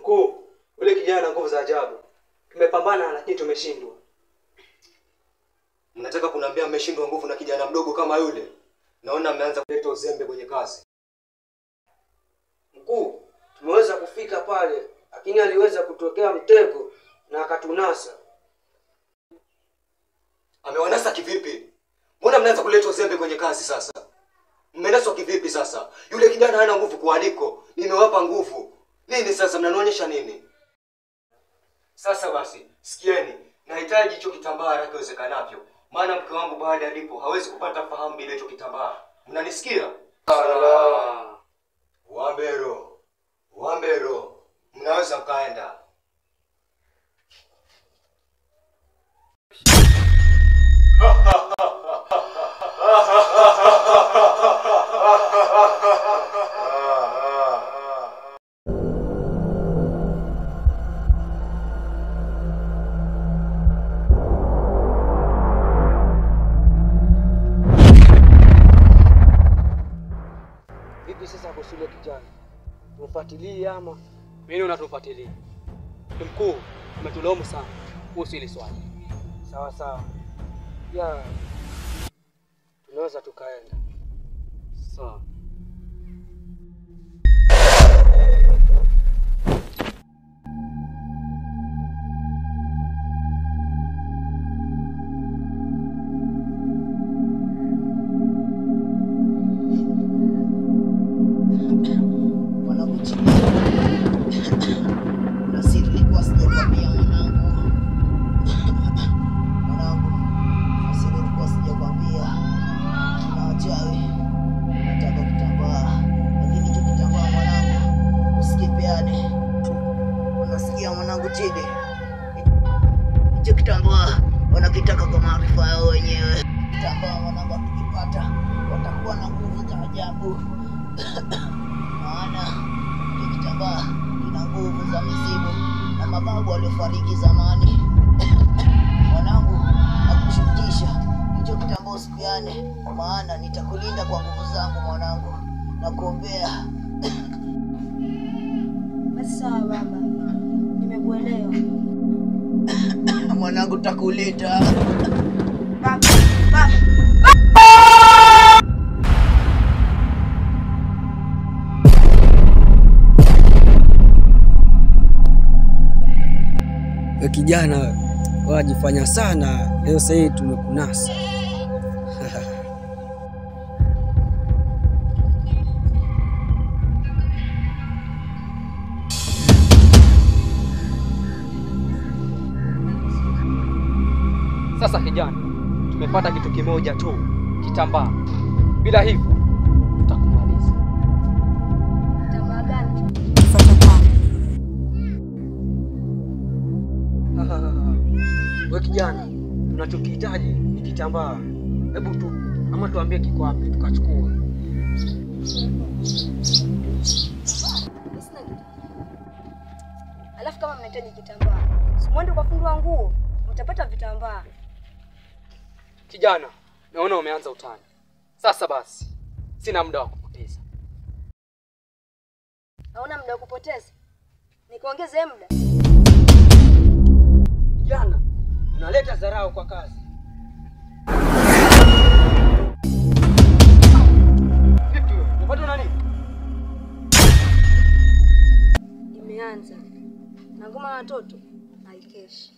Mkuu, yule kijana ana nguvu za ajabu. Tumepambana lakini tumeshindwa. Mnataka kuniambia mmeshindwa nguvu na kijana mdogo kama yule? Naona mmeanza kuleta uzembe kwenye kazi. Mkuu, tumeweza kufika pale, lakini aliweza kutokea mtego na akatunasa. Amewanasa kivipi? Mbona mnaanza kuleta uzembe kwenye kazi sasa? Mmenaswa kivipi sasa? Yule kijana hana nguvu kualiko. Nimewapa nguvu. Nini sasa mnanionyesha nini? Sasa basi, sikieni. Nahitaji hicho kitambaa haraka iwezekanavyo. Maana mke wangu baada alipo hawezi kupata fahamu bila hicho kitambaa. Mnanisikia? Allah. Wambero. Mnaweza mkaenda. Vipi sasa kusule kijana? Tufuatilie ama? Mimi unatufuatilia. Mkuu, umetulaumu sana kuhusu ile swali. Sawa. Ya. Tunaweza tukaenda. Sawa. Hicho kitambaa wanakitaka kwa maarifa yao wenyewe. Kitambaa mwanangu akikipata watakuwa na nguvu za ajabu. Maana hicho kitambaa kina nguvu za mizimu na mababu waliofariki zamani. Mwanangu, nakushukisha hicho kitambaa usikiane, maana nitakulinda kwa nguvu zangu mwanangu. Nakuombea. Basi sawa baba. Nimekuelewa. Mwanangu takulinda. Baba. Wewe kijana, wajifanya sana. Leo sasa hivi tumekunasa. Sasa kijana, tumepata kitu kimoja tu, kitambaa. Bila hivyo tutakumaliza. Kitambaa gani? Wewe kijana, tunachokihitaji ni kitambaa. Hebu tu ama tuambie kiko wapi tukachukue. Alafu kama mnahitaji kitambaa, mwende kwa fundi wa nguo, mtapata vitambaa. Kijana, naona umeanza utani. Sasa basi, sina muda wa kupoteza. Hauna muda wa kupoteza? Nikuongeze muda? Kijana, unaleta dharau kwa kazi. Vipi wewe? Unapata nani? Imeanza. Na ngoma ya watoto haikeshi.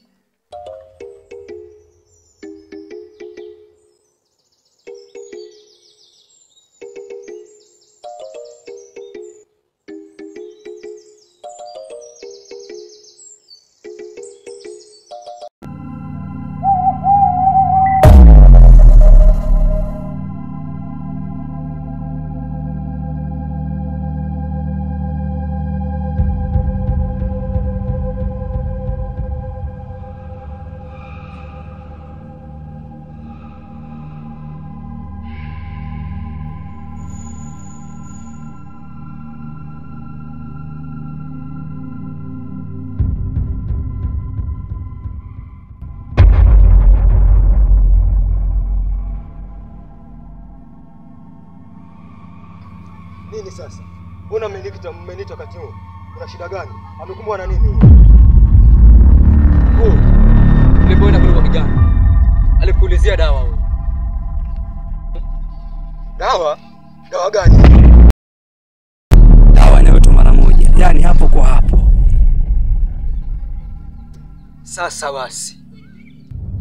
Nini sasa? Mbona mmenita wakati huu? Kuna shida gani? Amekumbwa na nini? Ulipoenda kule kwa kijana alikuulizia dawa huyo. Dawa? Dawa gani? Dawa inayotoa mara moja, yani hapo kwa hapo. Sasa basi,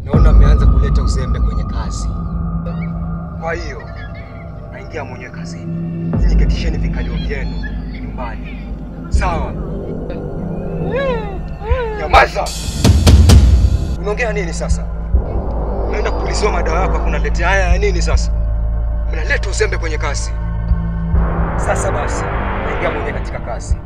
naona mmeanza kuleta uzembe kwenye kazi. Kwa hiyo naingia mwenyewe kazini. Ninyi ketisheni vikalio vyenu nyumbani. Sawa? Nyamaza! Unaongea nini sasa? Unaenda kupuliziwa madawa yako kunaletea haya ya nini sasa? Mnaleta uzembe kwenye kazi. Sasa basi, naingia mwenyewe katika kazi.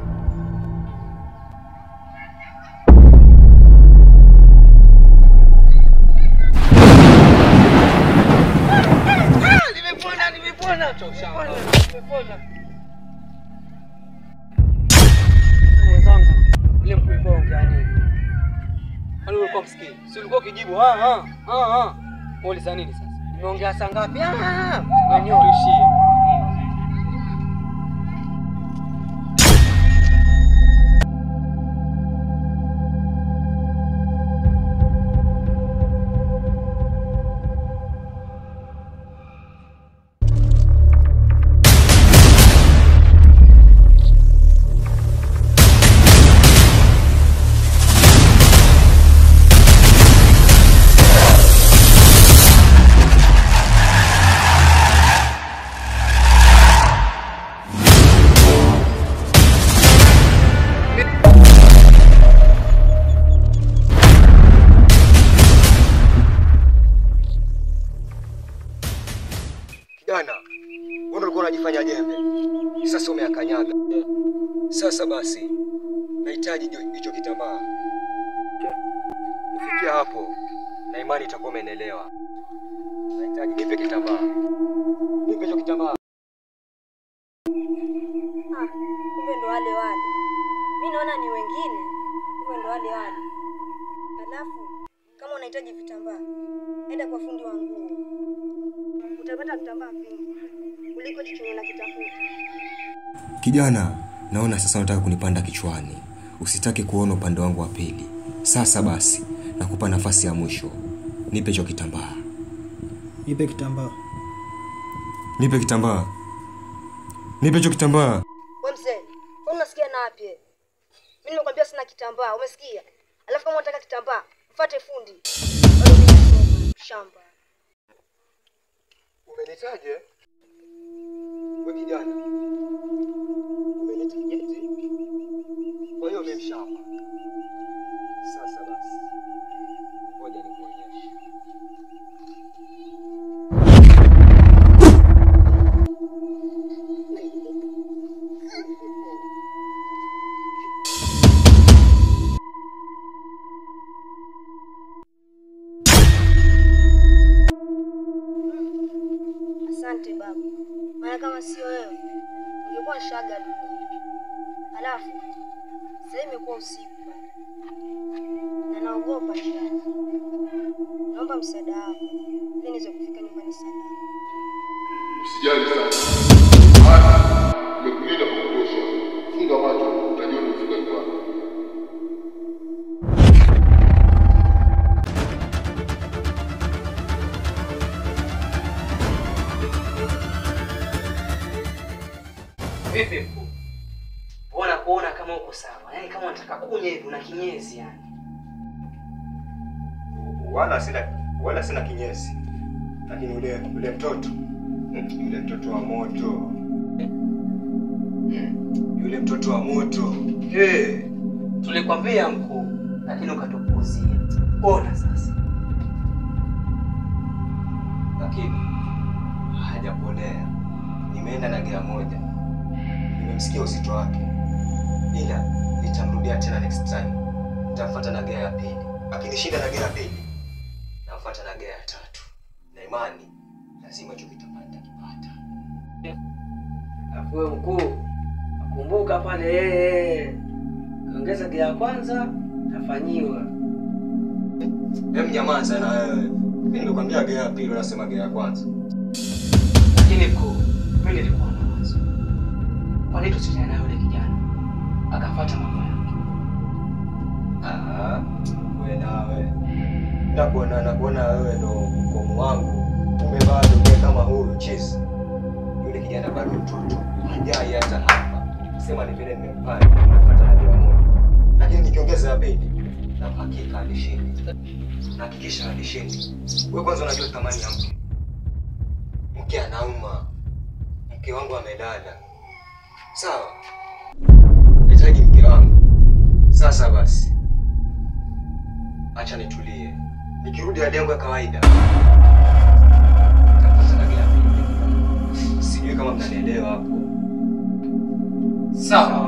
Nimepona. Mwenzangu, ile mkulikuwa ongea nini? Kwani ulikuwa msikii? Si ulikuwa ukijibu Pauliza nini sasa? Nimeongea saa ngapi? Wenyewe uishie. Kijana, wewe ulikuwa unajifanya jembe. Sasa umeakanyaga. Sasa basi, nahitaji hicho kitambaa. Kufikia hapo, na imani itakuwa umeelewa. Nahitaji nipe kitambaa. Nipe hicho kitambaa. Kumbe ndo wale. Mimi naona ni wengine. Kumbe ndo wale. Alafu kama unahitaji vitambaa, enda kwa fundi wa nguo. Utapata vitambaa vingi kuliko chenye na kitafuta. Kijana, naona sasa unataka kunipanda kichwani. Usitaki kuona upande wangu wa pili. Sasa basi, nakupa nafasi ya mwisho. Nipe hicho kitambaa. Nipe kitambaa. Nipe kitambaa. Nipe hicho kitambaa. Wewe mzee, wewe unasikia na wapi? Mimi nimekwambia sina kitambaa, umesikia? Alafu kama unataka kitambaa, mfuate fundi. Shamba. Umenitaje? Wewe kijana. Umenitaje? Kwa hiyo mimi mshamba. Sasa basi. Ngoja nikuonyeshe. Asante baba. Maana kama sio wewe, ungekuwa shaga tu. Alafu sasa imekuwa usiku na naogopa sana. Naomba msaada wako ili niweze kufika nyumbani salama. Usijali sana. Nimekulinda kwa kutosha. Funga macho, utajua umefika nyumbani. Vipi mkuu? Kuona kama uko sawa. Yaani kama unataka kunya hivi una kinyesi yani. Wala sina kinyesi. Lakini yule mtoto wa moto. Yule mtoto wa moto. Tulikwambia mkuu, lakini ukatupuzia. Ona sasa. Lakini hajapolea. Nimeenda na gea moja. Nimemsikia uzito wake. Ila nitamrudia tena next time. Nitamfuata na gea ya pili. Akinishinda na gea ya pili, namfuata na gea ya tatu. Na imani lazima hicho kitapata kipata. Alafu wewe mkuu, kumbuka pale ongeza gea ya kwanza tafanyiwa. Nyamaza na wewe. Mimi nimekwambia gea ya pili, unasema gea ya kwanza. Lakini mkuu, mimi nilikuwa na wazo. Kwa nini tusitane naye yule kijana? akafuata mambo yake. Wewe nawe. Nakuona wewe ndo mkomo wangu. Umevaa ndio kama huyu chizi. Yule kijana bado mtoto. Hajai hata hapa. Sema ni vile nimempanda kufuata na bila moyo. Lakini nikiongeza ya pili na hakika alishindi. Na hakikisha alishindi. Wewe kwanza unajua thamani ya mke. Mke anauma. Mke wangu amedada. Sawa. Nahitaji mke wangu. Sasa basi. Acha nitulie. Nikirudi hali yangu ya kawaida. Nitafuta na bila pili. Sijui kama mnanielewa hapo. Sawa.